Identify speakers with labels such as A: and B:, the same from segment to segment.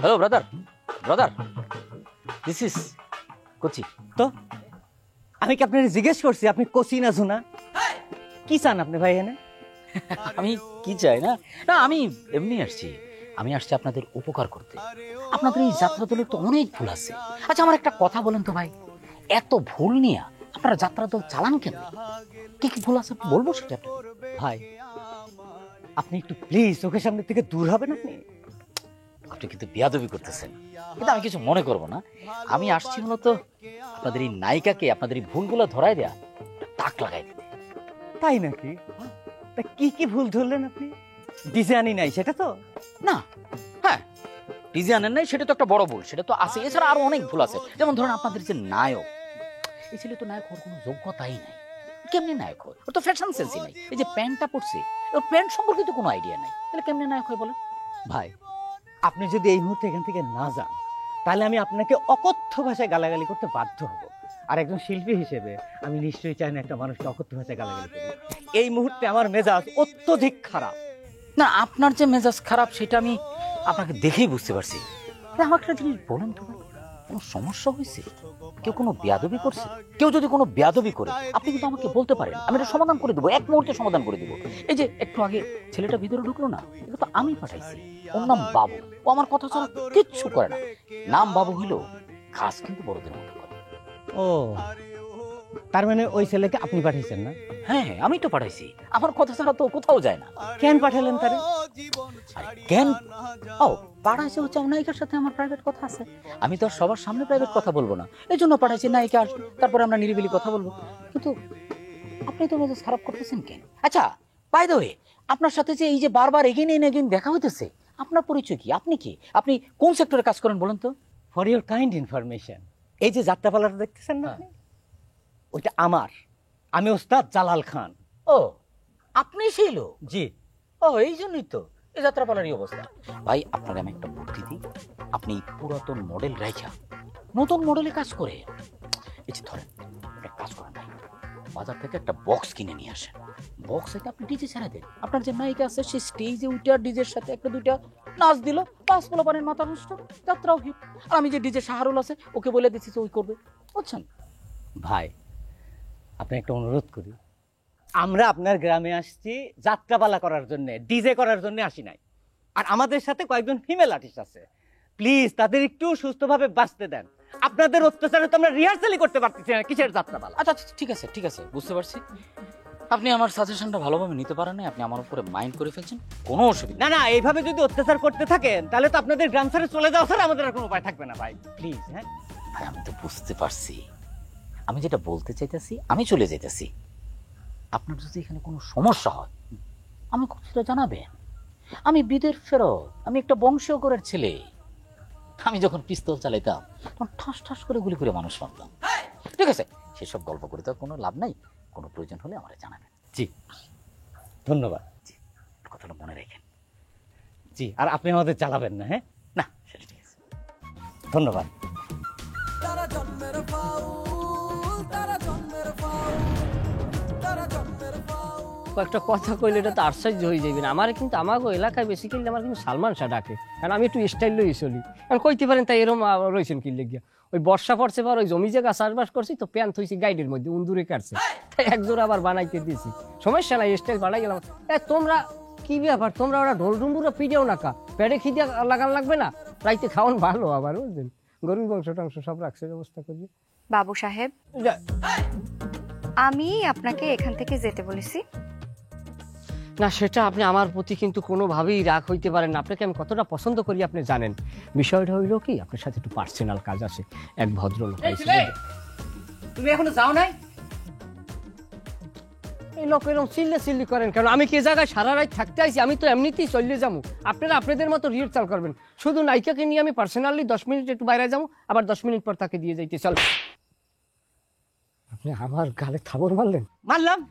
A: Hello brother, brother, this is Kochi.
B: তো আমি কি আপনার জিজ্ঞেস করছি আপনি কোচি না শোনা? কি চান আপনি ভাই এনে?
A: আমি কি চাই না না, আমি এমনি আসছি। আমি আসছি আপনাদের উপকার করতে। আপনাদের এই যাত্রা দলের তো অনেক ভুল আছে। আচ্ছা আমার একটা কথা বলেন তো ভাই, এত ভুল নিয়ে আপনারা যাত্রা দল চালান কেন? কি কি ভুল আছে বলবো সেটা।
B: ভাই আপনি একটু প্লিজ চোখের সামনে থেকে দূর হবেন আপনি।
A: আপনি কিন্তু বেয়াদবি করতেছেন, কিন্তু আমি কিছু মনে করব না। আমি আসছি মূলত আপনাদের এই নায়িকাকে আপনাদের এই ভুলগুলো ধরাই দেয়া, তাক লাগাই দিতে।
B: তাই নাকি? তা কি কি ভুল ধরলেন আপনি? ডিজে আনি নাই সেটা তো
A: না, হ্যাঁ ডিজে আনেন নাই সেটা তো একটা বড় ভুল, সেটা তো আছে। এছাড়া আরো অনেক ভুল আছে, যেমন ধরেন আপনাদের যে নায়ক, এই ছেলে তো নায়ক হওয়ার কোনো যোগ্যতাই নাই। কেমনি নায়ক হয়? ওর তো ফ্যাশন সেন্সই নাই। এই যে প্যান্টটা পরছে, ওর প্যান্ট সম্পর্কিত কোনো আইডিয়া নাই, তাহলে কেমনি নায়ক হয় বলেন?
B: ভাই আপনি যদি এই মুহূর্তে এখান থেকে না যান তাহলে আমি আপনাকে অকথ্য ভাষায় গালাগালি করতে বাধ্য হব। আর একজন শিল্পী হিসেবে আমি নিশ্চয়ই চাই না একটা মানুষকে অকথ্য ভাষায় গালাগালি করব। এই মুহূর্তে আমার মেজাজ অত্যধিক খারাপ।
A: না, আপনার যে মেজাজ খারাপ সেটা আমি আপনাকে দেখেই বুঝতে পারছি। আমাকে একটা জিনিস বলেন তো ভাই, কোনো সমস্যা হয়েছে? কেউ কোনো বেয়াদবি করছে? কেউ যদি কোনো বেয়াদবি করে আপনি কিন্তু আমাকে বলতে পারেন, আমি এটা সমাধান করে দেবো, এক মুহূর্তে সমাধান করে দেবো। এই যে একটু আগে ছেলেটা ভিতরে ঢুকলো না, এটা তো আমি পাঠাইছি। ওর নাম বাবু, ও আমার কথা ছাড়া কিচ্ছু করে না। নাম বাবু হইলো, কাজ কিন্তু বড়দের মতো করে।
B: ও তার মানে ওই ছেলেকে আপনি পাঠিয়েছেন না?
A: হ্যাঁ আমি তো পাঠাইছি, আমার কথা ছাড়া তো কোথাও যায় না।
B: কেন পাঠালেন তারে?
A: কেন? ও পাঠাইছে হচ্ছে আমার নায়িকার সাথে আমার প্রাইভেট কথা আছে, আমি তো আর সবার সামনে প্রাইভেট কথা বলবো না, এই জন্য পাঠাইছি নায়িকা আসবে, তারপরে আমরা নিরিবিলি কথা বলবো। কিন্তু আপনি তো মেজাজ খারাপ করতেছেন কেন? আচ্ছা বাই দ্য ওয়ে, আপনার সাথে যে এই যে বারবার এগিয়ে এগিয়ে দেখা হইতেছে, আপনার পরিচয় কি? আপনি কি, আপনি কোন সেক্টরে কাজ করেন বলেন তো?
B: ফর ইউর কাইন্ড ইনফরমেশন, এই যে যাত্রাপালাটা দেখতেছেন না আপনি, ওইটা আমার। আমি ওস্তাদ জালাল খান।
A: ও আপনি সেই লোক?
B: জি।
A: ও এই জন্যই তো এই যাত্রাপালারই অবস্থা। ভাই আপনাকে আমি একটা বুদ্ধি দিই, আপনি পুরাতন মডেল রাইখা নতুন মডেলে কাজ করে, এই যে ধরেন একটা কাজ করেন ভাই, বাজার থেকে একটা বক্স কিনে নিয়ে আসেন। বক্স এটা আপনি ডিজে ছেড়ে দেন, আপনার যে নায়িকা আছে সে স্টেজে উইটার ডিজের সাথে একটা দুইটা নাচ দিল, 5 পানের মাথা নষ্ট, যাত্রাও হিট। আর আমি যে ডিজে শাহরুল আছে ওকে বলে দিচ্ছি যে ওই করবে, বুঝছেন?
B: ভাই আপনি একটা অনুরোধ করি, আমরা আপনার গ্রামে আসছি যাত্রাপালা করার জন্য, ডিজে করার জন্য আসি নাই। আর আমাদের সাথে কয়েকজন ফিমেল আর্টিস্ট আছে, প্লিজ তাদের একটু সুস্থভাবে বাঁচতে দেন। আপনাদের অত্যাচারে তো আমরা রিহার্সালই করতে পারতেছি না, কিসের যাত্রাপালা?
A: আচ্ছা আচ্ছা ঠিক আছে ঠিক আছে, বুঝতে পারছি। আপনি আমার সাজেশনটা ভালোভাবে নিতে পারেন না, আপনি আমার উপরে মাইন্ড করে ফেলছেন, কোনো অসুবিধা
B: না না, এইভাবে যদি অত্যাচার করতে থাকেন তাহলে তো আপনাদের গ্রাম ছেড়ে চলে যাওয়া ছাড়া আমাদের আর কোনো উপায় থাকবে না ভাই, প্লিজ। হ্যাঁ
A: ভাই আমি তো বুঝতে পারছি, আমি যেটা বলতে চাইতেছি আমি চলে যাইতেছি। আপনার যদি এখানে কোনো সমস্যা হয় আমি সেটা জানাবেন। আমি বিদের ফেরত, আমি একটা বংশীয়করের ছেলে। আমি যখন পিস্তল চালাইতাম তখন ঠাস ঠাস করে গুলি করে মানুষ মারতাম। ঠিক আছে, সেসব গল্প করে তো কোনো লাভ নাই, কোনো প্রয়োজন হলে আমার জানাবেন।
B: জি ধন্যবাদ।
A: জি, কথাটা মনে রাখেন।
B: জি, আর আপনি আমাদের চালাবেন না? হ্যাঁ
A: না সেটা ঠিক আছে,
B: ধন্যবাদ।
C: কয়েকটা কথা কইলে এটা তো আশ্চর্য হয়ে যাবে না। আমার কিন্তু আমাকে এলাকায় বেশি কিনলে আমার কিন্তু সালমান শাহ ডাকে, কারণ আমি একটু স্টাইল লই চলি। কারণ কইতে পারেন তাই এরকম রয়েছেন কিনলে গিয়া ওই বর্ষা পড়ছে, পর ওই জমি জায়গা চাষবাস করছি তো প্যান্ট হয়েছি গাইডের মধ্যে উন্দুরে কাটছে, তাই একজোর আবার বানাইতে দিয়েছি। সমস্যা নাই, স্টাইল বানাই গেলাম। তোমরা কি ব্যাপার, তোমরা ওরা ঢোল ডুম্বুরা পিডিয়াও না কা, পেটে খিদে লাগান লাগবে না, রাইতে খাওয়ান ভালো আবার, বুঝলেন? গরুর মাংস টাংস সব রাখছে ব্যবস্থা করি।
D: বাবু সাহেব, আমি আপনাকে এখান থেকে যেতে বলেছি।
C: না সেটা আপনি আমার প্রতি কিন্তু কোনোভাবেই রাগ হইতে পারেন না, আপনাকে আমি কতটা পছন্দ করি আপনি জানেন। বিষয়টা হইল কি, আপনার সাথে একটু পার্সোনাল কাজ আছে। এক ভদ্রলোক
B: তুমি এখনো যাও নাই?
C: এই লোক এরকম চিল্লে চিল্লি করেন কেন? আমি কি জায়গায় সারা রাত থাকতে আইছি? আমি তো এমনিতেই চলে যাবো, আপনারা আপনাদের মতো রিহার্সাল করবেন। শুধু নায়িকাকে নিয়ে আমি পার্সোনালি 10 মিনিট একটু বাইরে যাবো, আবার 10 মিনিট পর তাকে দিয়ে যাইতে চল। আপনি আমার গালে থাবর মারলেন।
B: মারলাম?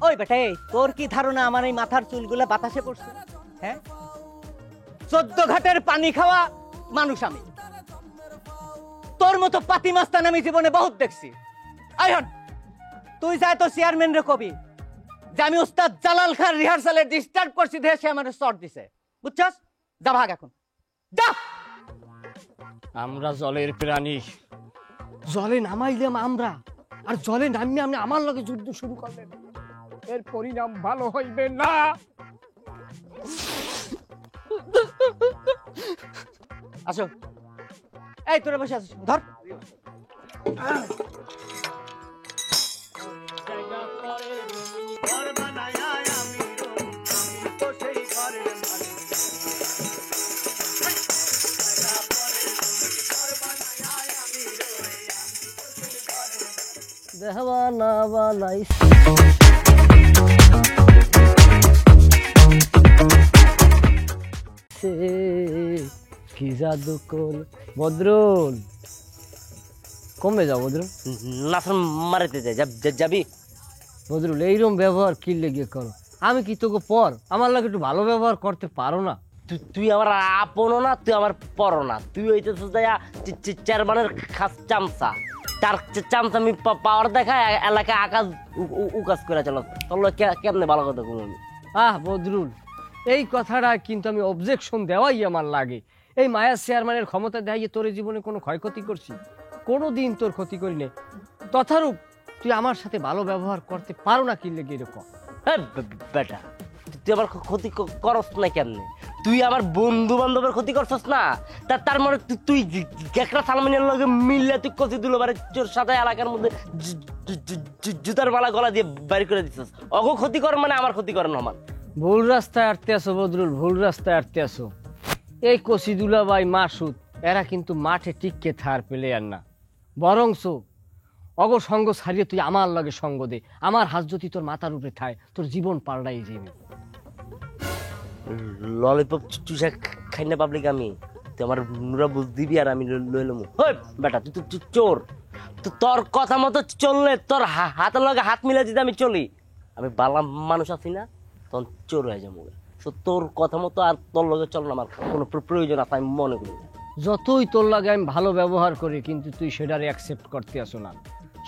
B: ওই বেটা, তোর কি ধারণা আমার এই মাথার চুলগুলা বাতাসে পড়ছে? হ্যাঁ, 14 ঘাটের পানি খাওয়া মানুষ আমি। তোর মতো পাতি মাস্তান আমি জীবনে বহুত দেখছি। আইহন তুই যাই তো চেয়ারম্যান রে কবি যে আমি ওস্তাদ জালাল খান রিহার্সালে ডিস্টার্ব করছি, দেখে সে আমার শর্ট দিছে, বুঝছস? যা ভাগ এখন, যা।
C: আমরা জলের প্রাণী, জলে নামাইলাম আমরা, আর জলে নামিয়ে আমি আমার লগে যুদ্ধ শুরু করলেন, এর পরিণাম ভালো হইবে না।
B: আসো, এই তোরা বসে আছিস, ধর।
C: দেওয়ানা বানাইস কি জাদু কর। বদরুল, কমবে যাও বদরুল।
E: নাফর মারাতে যাবি?
C: বদরুল, এইরকম ব্যবহার কি লেগে করো? আমি কি তোকে পর? আমার লাগে একটু ভালো ব্যবহার করতে পারো না?
E: তুই আমার আপনও না, তুই আমার পরও না। তুই হইতেছিস যাইয়া চেয়ারম্যানের খাস চামচা। তার চামচা আমি পাওয়ার দেখায় এলাকায় আকাশ উকাশ করে চলো। তোর কেমনে ভালো কথা বলবি?
C: বদরুল, এই কথাটা কিন্তু আমি অবজেকশন দেওয়াই আমার লাগে। এই মায়া চেয়ারম্যানের ক্ষমতা দেখাইয়ে তোর জীবনে কোনো ক্ষয়ক্ষতি করছি? কোনো দিন তোর ক্ষতি করি নাই। তথারূপ তুই আমার সাথে ভালো ব্যবহার করতে পারো না কি লেগে এরকম?
E: বেটা, তুই আমার ক্ষতি করস না কেমনে? তুই আমার বন্ধু বান্ধবের ক্ষতি করছস না? তার মানে তুই কেকড়া সালমানের লগে মিললে তুই কচি দিল বারে চোর সাথে এলাকার মধ্যে জুতার মালা গলা দিয়ে বাড়ি করে দিচ্ছিস। অগ ক্ষতি কর মানে আমার ক্ষতি করেন আমার।
C: ভুল রাস্তায় আটতে আসো বদরুল, ভুল রাস্তায় আটতে আসো। এই কসিদুলা ভাই মাসুদ এরা কিন্তু মাঠে টিককে থার পেলে আর না, বরংস অগ সঙ্গ ছাড়িয়ে তুই আমার লগে সঙ্গ দে। আমার হাত যদি তোর মাথার উপরে থায়, তোর জীবন পাল্টাই যাবে।
E: ললিপপ চুষা খাই না পাবলিক আমি? তুই আমার নুরা বুঝ দিবি আর আমি লইলাম। বেটা, তুই চোর। তোর কথা মতো চললে তোর হাতের লগে হাত মিলে যদি আমি চলি, আমি বালা মানুষ আছি না, তখন চোর হয়ে যাবো। তোর কথা মতো আর তোর লগে চল না আমার কোনো প্রয়োজন আছে আমি মনে করি না।
C: যতই তোর লাগে আমি ভালো ব্যবহার করি, কিন্তু তুই সেটারে অ্যাকসেপ্ট করতে আসো না।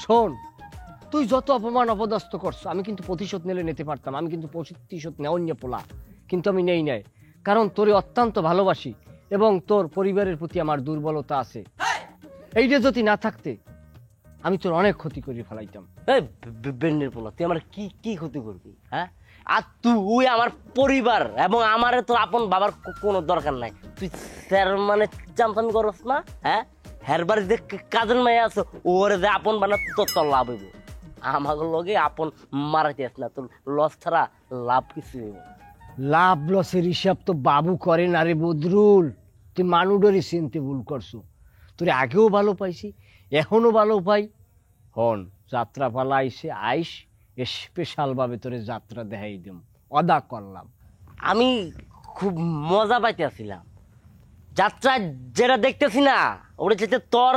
C: শোন, তুই যত অপমান অপদস্থ করছো, আমি কিন্তু প্রতিশোধ নিলে নিতে পারতাম। আমি কিন্তু প্রতিশোধ নেওয়ান্য পোলা, কিন্তু আমি নেই নাই, কারণ তোরে অত্যন্ত ভালোবাসি এবং তোর পরিবারের প্রতি আমার দুর্বলতা আছে। এইটা যদি না থাকতে আমি তোর অনেক ক্ষতি করে ফেলাইতাম।
E: বেন্ডের পোলা, তুই আমার কি ক্ষতি করবি? হ্যাঁ, আর তুই আমার পরিবার এবং আমার তোর আপন বাবার কোনো দরকার নাই। তুই স্যার মানে চামচামি করস না? হ্যাঁ, হেরবার যে কাজের মেয়ে আছে ওরে যে আপন বানা তোর লাভ হইব। আমার লগে আপন মারাইতে আস না, তোর লস ছাড়া লাভ কিছু হইব।
C: লাভ লসের হিসাব তো বাবু করে না রে বদরুল। তুই মানুষেরই চিনতে ভুল করছো। তোর আগেও ভালো পাইছি, এখনো ভালো পাই। হন, যাত্রা পালা আইসে আইস, স্পেশাল ভাবে তোরে যাত্রা দেখাই দিম, অদা করলাম।
E: আমি খুব মজা পাইতে আসছিলাম যাত্রা যেটা দেখতেছি না, ওটা যেতে তোর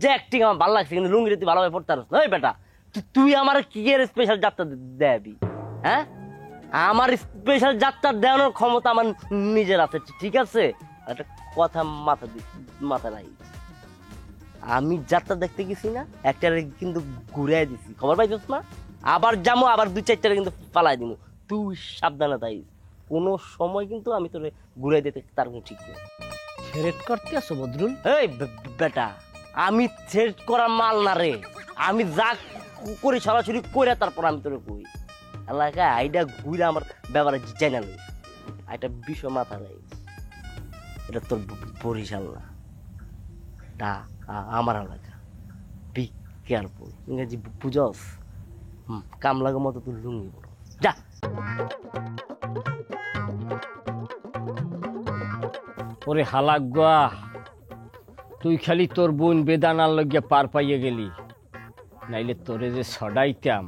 E: যে অ্যাক্টিং আমার ভালো লাগছে, কিন্তু লুঙ্গি তুই ভালোভাবে পড়তে পারছ। ওই বেটা, তুই আমার কি এর স্পেশাল যাত্রা দেবি? হ্যাঁ, আমার স্পেশাল যাত্রা দেওয়ানোর ক্ষমতা আমার নিজের আছে, ঠিক আছে? একটা কথা মাথা নাই, আমি যাত্রা দেখতে গেছি না, একটা কিন্তু ঘুরাই দিছি, খবর পাইছিস না? আবার যাবো, আবার 2-4টা কিন্তু পালাই দিব। তুই সাবধানে তাই, কোনো সময় কিন্তু আমি তোরে ঘুরাই দিতে তার কোনো ঠিক নেই।
C: থ্রেট করতে আসো বদরুল?
E: এই বেটা, আমি থ্রেট করা মাল না রে। আমি যা করি সরাসরি করে তারপর আমি তোরে কই। এলাকায় আইডা ঘুরে আমার ব্যাপারে জানা নেই, একটা বিষয় মাথা নেই। এটা তোর বরিশাল না, তা আমার এলাকা। বি কেয়ারফুল, ইংরেজি বুঝস? কাম লাগার মতো তুই লুঙ্গি পড়ো, যা।
C: ওরে হালাগুয়া, তুই খালি তোর বোন বেদানার লগে পার পাইয়ে গেলি, নাইলে তোরে যে ছড়াইতাম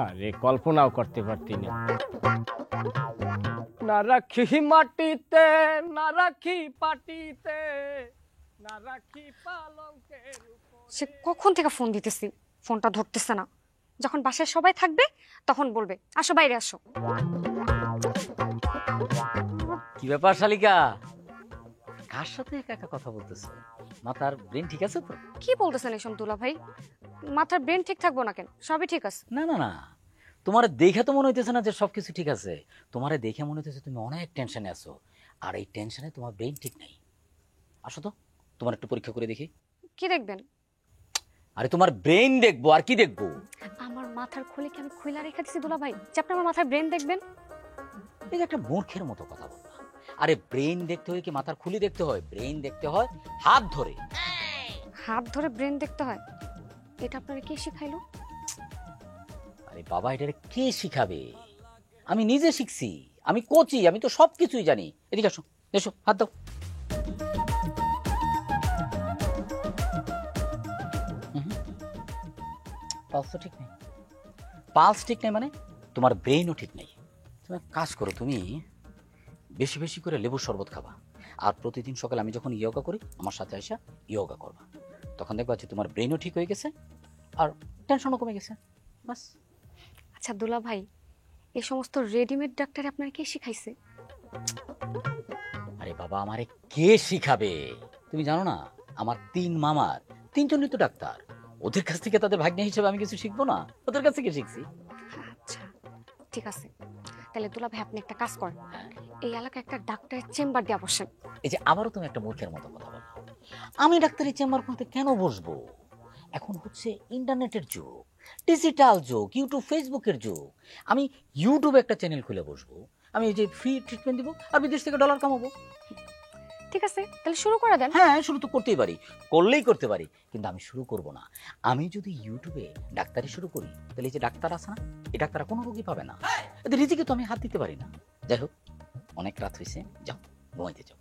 C: আরে কল্পনাও করতে পারতি না। না রাখি মাটিতে, না রাখি পাটিতে, না রাখি পালঙ্কের উপর।
D: সে কখন থেকে ফোন দিতেছি, ফোনটা ধরতেছে না। যখন বাসায় সবাই থাকবে তখন বলবে আসো বাইরে আসো।
A: কি ব্যাপার শালিকা, কার সাথে একা একা কথা বলতেছো? মাথার ব্রেন ঠিক আছে তো?
D: কি বলতেছেন এসব দুলা ভাই? মাথার ব্রেন ঠিক থাকবো না কেন? সবই ঠিক আছে।
A: না না না, তোমার দেখে তো মনে হইতেছে না যে সবকিছু ঠিক আছে। তোমারে দেখে মনে হইতেছে তুমি অনেক টেনশনে আছো। আর এই টেনশনে তোমার ব্রেন ঠিক নেই। আসো তো, তোমার একটু পরীক্ষা করে দেখি।
D: কি দেখবেন?
A: আরে তোমার ব্রেন দেখবো, আর কি দেখবো?
D: আমার মাথার খুলে কি আমি খুইলা রেখে দিছি দুলা ভাই যে আপনি আমার মাথার ব্রেন দেখবেন?
A: এই যে একটা মূর্খের মতো কথা বললা। আরে ব্রেন দেখতে হয় কি মাথার খুলি দেখতে হয়? ব্রেন দেখতে হয় হাত ধরে।
D: হাত ধরে ব্রেন দেখতে হয়? এটা আপনারা কে শিখাইলো?
A: আরে বাবা, এটা কে শিখাবে? আমি নিজে শিখছি, আমি কোচি, আমি তো সবকিছুই জানি। এদিকে আসো, এসো, হাত দাও। পালস তো ঠিক নেই। পালস ঠিক নেই মানে তোমার ব্রেনও ঠিক নেই। তুমি এক কাজ করো, তুমি বেশি বেশি করে লেবুর শরবত খাবা, আর প্রতিদিন সকালে আমি যখন ইয়োগা করি আমার সাথে আসা ইয়োগা করবা। তখন দেখবা যে তোমার ব্রেনও ঠিক হয়ে গেছে আর টেনশনও কমে গেছে। বাস।
D: আচ্ছা দুলা ভাই, এই সমস্ত রেডিমেড ডাক্তার আপনার কে শিখাইছে?
A: আরে বাবা, আমারে কে শিখাবে? তুমি জানো না, আমার 3 মামার 3জনই তো ডাক্তার। ওদের কাছ থেকে তাদের ভাগ্নে হিসেবে আমি কিছু শিখবো না? ওদের কাছ থেকে শিখছি।
D: আচ্ছা ঠিক আছে, তাহলে দুলা ভাই আপনি একটা কাজ করেন, এই এলাকায় একটা ডাক্তারের চেম্বার দিয়ে বসেন।
A: এই যে আবারও তুমি একটা মূর্খের মতো কথা বলো। আমি ডাক্তারি চেম্বার করতে কেন বসবো? এখন হচ্ছে ইন্টারনেটের যুগ, ডিজিটাল যুগ, ইউটিউব ফেসবুকের যুগ। আমি ইউটিউবে একটা চ্যানেল খুলে বসবো, আমি এই যে ফ্রি ট্রিটমেন্ট দিব আর বিদেশ থেকে ডলার কামাবো।
D: ঠিক আছে, তাহলে শুরু করে দেন।
A: হ্যাঁ, শুরু তো করতেই পারি, করলেই করতে পারি, কিন্তু আমি শুরু করব না। আমি যদি ইউটিউবে ডাক্তারি শুরু করি, তাহলে এই যে ডাক্তার আছে না, এই ডাক্তাররা কোনো রোগী পাবে না। এদের রিজিকে তো আমি হাত দিতে পারি না। যাই হোক, অনেক রাত হয়েছে, যাও ঘুমাইতে যাও।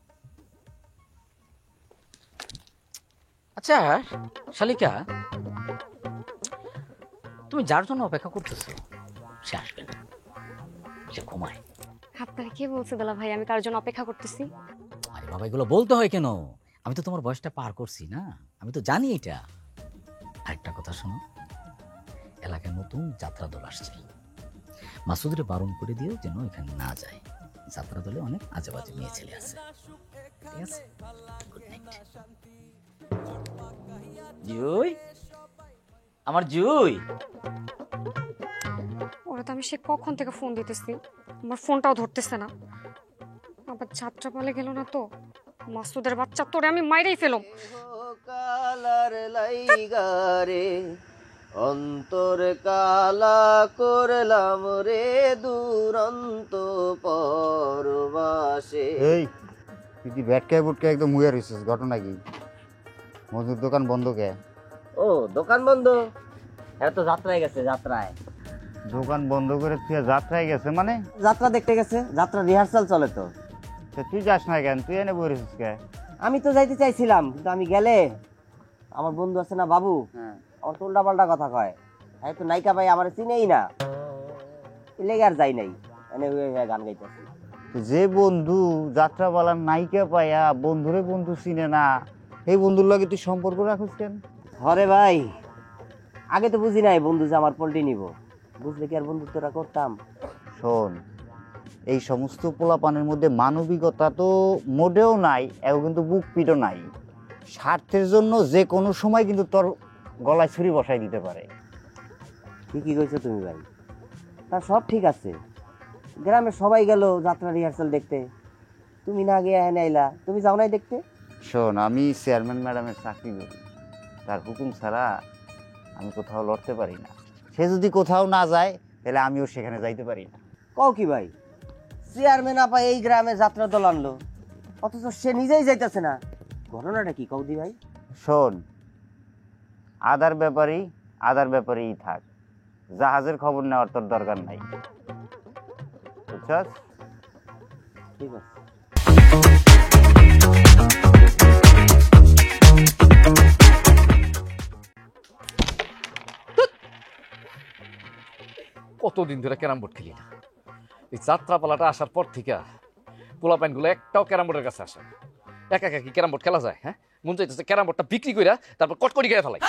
A: আচ্ছা শালিকা, তুমি যার জন্য অপেক্ষা করতেছো সে আসবে না, সে ঘুমায়।
D: আপনারা কে বলছে দুলা ভাই আমি কারোর জন্য অপেক্ষা করতেছি?
A: আরে বাবা, এগুলো বলতে হয় কেন? আমি তো তোমার বয়সটা পার করছি না, আমি তো জানি এটা। আরেকটা কথা শোনো, এলাকায় নতুন যাত্রা দল আসছে, মাসুদের বারণ করে দিও যেন এখানে না যায়। যাত্রা দলে অনেক আজেবাজে মেয়ে ছেলে আছে, ঠিক আছে? Good night. জুই, আমার জুই।
D: ওরা তো আমি সে কখন থেকে ফোন দিতেছি, আমার ফোনটাও ধরতেছে না। আবার যাত্রা পালে গেল না তো, মাসুদের বাচ্চা তোরে আমি মাইরেই ফেলম।
F: কালার লাইগারে অন্তর কালা করলাম রে দুরন্ত পরবাসে।
G: এই তুই ভেটকায় বুটকে একদম মুয়ে রইছিস, ঘটনা কি? মজুর দোকান বন্ধ কে?
E: ও দোকান বন্ধ? এরা তো যাত্রায় গেছে, যাত্রায়।
G: দোকান বন্ধ করে তুই যাত্রায় গেছে মানে?
E: যাত্রা দেখতে গেছে, যাত্রা রিহার্সাল চলে তো।
G: তা তুই যাস না কেন? তুই এনে বই রইছিস কে?
E: আমি তো যাইতে চাইছিলাম, কিন্তু আমি গেলে আমার বন্ধু আছে না বাবু,
G: হ্যাঁ,
E: আমার তো উল্টা পাল্টা কথা কয়। হ্যাঁ তো নায়িকা ভাই আমার চিনেই না, লেগে আর যাই নাই, এনে গান গাইতেছি।
G: যে বন্ধু যাত্রাপালার নায়িকা পাইয়া বন্ধুরে বন্ধু চিনে না, এই বন্ধুর লগে তুই সম্পর্ক রাখিস কেন?
E: হরে ভাই, আগে তো বুঝি নাই বন্ধু যে আমার পোল্ট্রি নিব, বুঝলে কি আর বন্ধুত্বটা করতাম?
G: শোন, এই সমস্ত পোলাপানের মধ্যে মানবিকতা তো মোটেও নাই, এও কিন্তু বুক পিটও নাই। স্বার্থের জন্য যে কোনো সময় কিন্তু তোর গলায় ছুরি বসাই দিতে পারে।
E: ঠিকই কইছো তুমি ভাই, তা সব ঠিক আছে। গ্রামে সবাই গেল যাত্রা রিহার্সাল দেখতে, তুমি না গিয়ে এনে আইলা, তুমি যাও নাই দেখতে?
G: শোন, আমি চেয়ারম্যান ম্যাডামের চাকরি করি, তার হুকুম ছাড়া আমি কোথাও লড়তে পারি না। সে যদি কোথাও না যায় তাহলে আমিও সেখানে যাইতে পারি না।
E: কও কি ভাই, চেয়ারম্যান আপা এই গ্রামে যাত্রা দল আনলো, অথচ সে নিজেই যাইতেছে না, ঘটনাটা কি কৌদি ভাই?
G: শোন, আদার ব্যাপারেই থাক, জাহাজের খবর নেওয়ার তোর দরকার নাই, বুঝছস?
E: ঠিক আছে।
H: কতদিন ধরে ক্যারাম বোর্ড খেলি না, এই যাত্রাপালাটা আসার পর থেকে পোলা প্যান্টগুলো একটাও ক্যারাম বোর্ডের কাছে আসে না। একা একা কি ক্যারাম বোর্ড খেলা যায়? হ্যাঁ, মন চাইতেছে ক্যারাম বোর্ডটা বিক্রি করে তারপর কটকটি খেয়ে ফেলাই।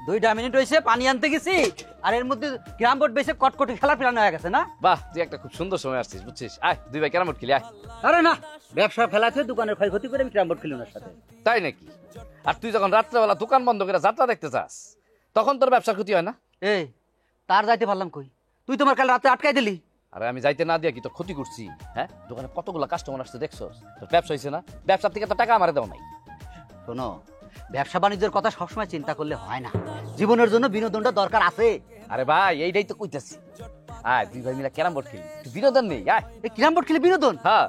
B: 2 মিনিট হয়েছে পানি আনতে গেছি, আর এর মধ্যে ক্যারাম বোর্ড বেশি কটকটি খেলার প্ল্যান হয়ে গেছে না?
H: বাহ, তুই একটা খুব সুন্দর সময় আসছিস, বুঝছিস? আয় দুই ভাই ক্যারাম বোর্ড খেলি, আয়।
B: আরে না, ব্যবসা ফেলাতে দোকানের ক্ষয়ক্ষতি করে আমি ক্যারাম বোর্ড খেলি ওনার সাথে।
H: তাই নাকি? আর তুই যখন রাত্রেবেলা দোকান বন্ধ করে যাত্রা দেখতে চাস, তখন তোর ব্যবসার ক্ষতি হয় না?
B: এই তার যাইতে পারলাম কই? তুই তোমার কাল রাতে আটকাই দিলি,
H: আরে আমি যাইতে না দিয়া কি তোর ক্ষতি করছি? হ্যাঁ, দোকানে কতগুলো কাস্টমার আসছে দেখছস? তোর ব্যবসা হয়েছে না? ব্যবসার থেকে তো টাকা আমারে দাও নাই।
A: শোনো, ব্যবসা বাণিজ্যের কথা সবসময় চিন্তা করলে হয় না, জীবনের জন্য বিনোদনটা দরকার আছে।
H: আরে ভাই এইটাই তো কইতাছি। আয় দুই ভাই মিলে ক্যারাম বোর্ড খেলি, বিনোদন নেই। আয়
A: এই ক্যারাম বোর্ড খেলে বিনোদন?
H: হ্যাঁ।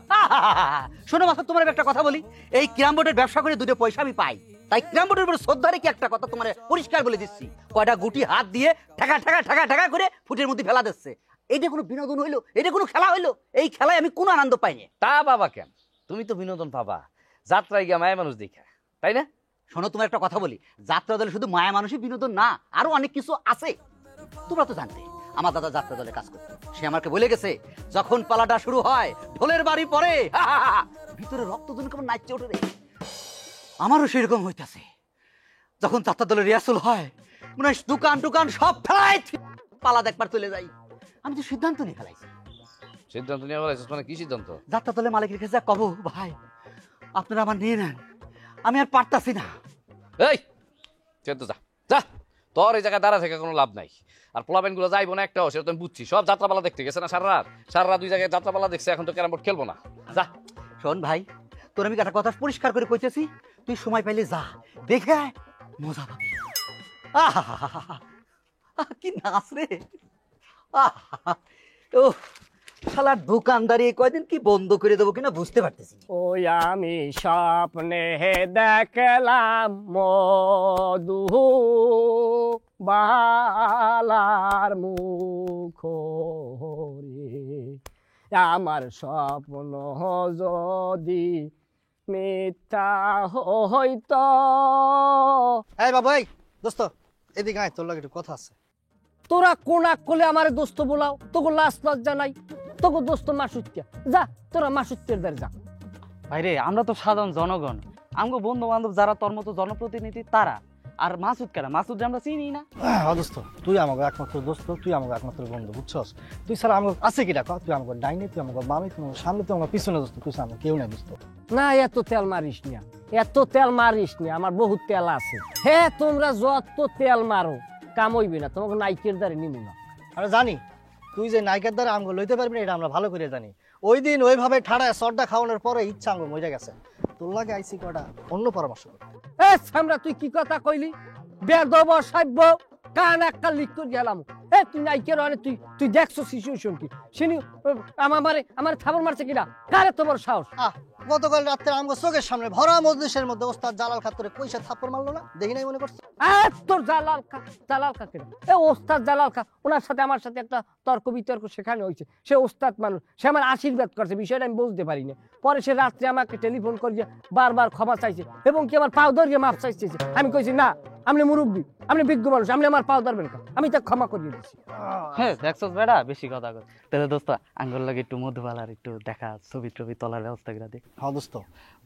A: শোনো মাস্টার, তোমার একটা কথা বলি, এই ক্যারাম বোর্ডের ব্যবসা করে দুটো পয়সা আমি পাই, তাই ক্যারাম বোর্ডের উপর শ্রদ্ধা রেখে একটা কথা তোমার পরিষ্কার বলে দিচ্ছি, কয়টা গুটি হাত দিয়ে ঠাকা ঠাকা ঠাকা ঠাকা করে ফুটের মধ্যে ফেলা দিচ্ছে, এইটা কোনো বিনোদন হইলো? এটা কোনো খেলা হইলো? এই খেলায় আমি কোনো আনন্দ পাইনি।
H: তা বাবা কেন, তুমি তো বিনোদন পাবা যাত্রায় গিয়া মায়া মানুষ দেখা, তাই না?
A: শোনো, তোমার একটা কথা বলি, যাত্রা দলে শুধু মায়া মানুষই বিনোদন না, আরো অনেক কিছু আছে। তোমরা তো জানতে, আমার দাদা যাত্রা দলে কাজ করতো, সে আমাকে বলে গেছে যখন পালাটা শুরু হয় ঢোলের বাড়ি পরে ভিতরে রক্ত যেন কেমন নাচতে ওঠে রে। আমারও সেরকম হইতাছে, যখন যাত্রা দলের রিহার্সাল হয় মনে হয় দোকান টোকান সব ফেলাই পালা দেখবার চলে যাই। আমি তো সিদ্ধান্ত নিয়ে ফেলাইছি।
H: সিদ্ধান্ত নিয়ে বলেছিস মানে কি সিদ্ধান্ত?
A: যাত্রা দলের মালিকের কাছে কব, ভাই আপনারা আমার নিয়ে নেন, আমি আর পারতাছি না।
H: এই তুই তো যা যা, তোর এই জায়গায় দাঁড়া থেকে কোনো লাভ নাই। আর পোলাপেন গুলো যাইবো না একটাও, সেটা তো আমি বুঝছি। সব যাত্রাপালা দেখতে গেছে না সারা রাত দুই জায়গায় যাত্রাপালা দেখছে, এখন তো ক্যারাম বোর্ড খেলবো না। যা।
A: শোন ভাই, তোর আমি একটা কথা পরিষ্কার করে কইতেছি, তুই সময় পাইলে যা, দেখে আয়, মজা পাবি। কি নাচ রে! ও শালার দোকানদারি কয়দিন কি বন্ধ করে দেবো কিনা বুঝতে পারতেছি।
C: ওই আমি স্বপ্নে দেখলাম মধু বালার মুখ রে, আমার স্বপ্ন যদি মিথ্যা হইতো।
I: এই বাবু, এই দোস্ত এদিকে আয়, তোর লাগে একটু কথা আছে।
C: তোরা কোন আকলে আমার দোস্ত বলাও? তোকে লাশ লজ্জা নাই? তোকে দোস্ত মাসুত্তিয়া, যা তোরা মাসুত্তের দ্বারা যা।
J: ভাইরে, আমরা তো সাধারণ জনগণ, আমগো বন্ধু বান্ধব যারা তোর মতো জনপ্রতিনিধি তারা। আর মাসুদ কেনা, মাসুদ আমরা চিনি না।
I: হ্যাঁ দোস্ত, তুই আমাকে একমাত্র দোস্ত, তুই আমাকে একমাত্র বন্ধু, বুঝছস? তুই ছাড়া আমাকে আছে কি রাখা? তুই আমাকে ডাইনে, তুই আমাকে বামে, তুই আমাকে সামনে, তুই আমার পিছনে দোস্ত, তুই আমাকে কেউ নাই দোস্ত।
C: না, এত তেল মারিস না, এত তেল মারিস না, আমার বহুত তেল আছে। হ্যাঁ, তোমরা যত তেল মারো কাম হইবে না, তোমাকে নাইকের দ্বারে নিমু না।
I: আমরা জানি তুই যে নায়িকার দ্বারা আমাকে লইতে পারবি না, এটা আমরা ভালো করে জানি। ওই দিন ওইভাবে ঠাড়ায় সর্দা খাওয়ানোর পরে ইচ্ছা আমাকে মরে গেছে, তোর লাগে আইসি কটা অন্য পরামর্শ করতে।
C: এ সামরা, তুই কি কথা কইলি? বেদব সাব্য কান একটা লিক করে গেলাম। এ তুই নাইকের অনেক, তুই দেখছো সিচুয়েশন কি? সিনি আমার থাবর মারছে কিনা? কারে তোমার সাহস?
I: গতকাল রাত্রে আমাকে চোখের সামনে ভরা মজলিসের মধ্যে ওস্তাদ জালাল খাতুরে কইসা থাপ্পড় মারলো না, দেখি নাই মনে করছে?
C: তোর জালাল খা কেন? এ ওস্তাদ জালাল খা, ওনার সাথে আমার সাথে একটা তর্ক বিতর্ক সেখানে হয়েছে। সে ওস্তাদ মানুষ, সে আমার আশীর্বাদ করছে, বিষয়টা আমি বুঝতে পারি না। পরে সে রাত্রে আমাকে টেলিফোন করিয়ে বারবার ক্ষমা চাইছে এবং কি আমার পাও ধরিয়ে মাপ চাইছে। আমি কইছি না, আপনি মুরব্বী, আপনি বিজ্ঞ মানুষ, আপনি আমার পাও ধরবেন না। আমি তাকে ক্ষমা করিয়ে দিচ্ছি।
J: হ্যাঁ দেখছস বেড়া, বেশি কথা কর। তাহলে দোস্ত আঙ্গুল লাগে একটু মধুবালার একটু দেখা ছবি টবি তোলার ব্যবস্থা করে দে।
I: হ্যাঁ দোস্ত,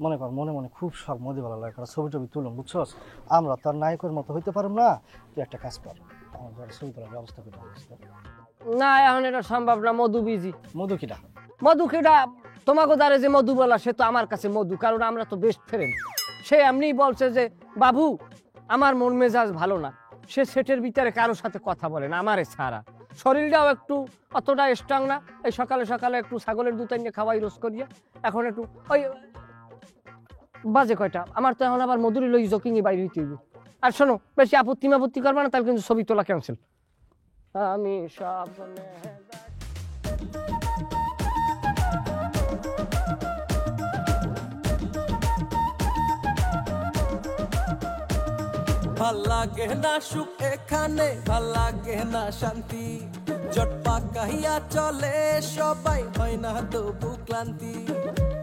I: মনে কর মনে মনে খুব সব মধুবালা লাগে, ছবি টবি তুলুন, বুঝছস? আমরা তার নায়কের মতো হইতে পারব না, তুই একটা কাজ কর, আমার ছবি তোলার ব্যবস্থা করে দে।
C: না, এখন এটা সম্ভব না, মধু বিজি।
I: মধু কিটা?
C: মধু কিটা তোমাকে দ্বারে যে মধু বলা, সে তো আমার কাছে মধু, কারণ আমরা তো বেস্ট ফ্রেন্ড। সে এমনি বলছে যে বাবু আমার মন মেজাজ ভালো না, সে সেটের ভিতরে কারোর সাথে কথা বলে না আমারে ছাড়া। শরীরটাও একটু অতটা স্ট্রং না, এই সকালে সকালে একটু ছাগলের দুধ নিয়ে খাওয়াই রোজ করিয়া, এখন একটু ওই বাজে কয়টা, আমার তো এখন আবার মধুরি লই জকিংয়ে বাইরে হইতে হইব। আর শোনো, বেশি আপত্তি করবে না, তাহলে কিন্তু ছবি তোলা ক্যান্সেল। আমি সব
K: ভাল লাগে না সুখ এখানে, ভাল লাগে না শান্তি, জট পাকাইয়া চলে সবাই, হয় না তবু ক্লান্তি।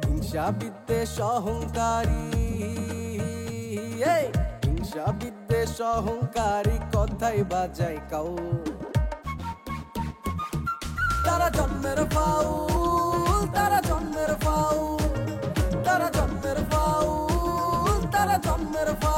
K: হিংসা বিদ্বেষ অহংকারী, হিংসা বিদ্বেষ অহংকারী কথাই বাজাই কাউ। তারা জন্মের ফাউল, তারা জন্মের ফাউল, তারা জন্মের ফাউল, তারা জন্মের ফাউল।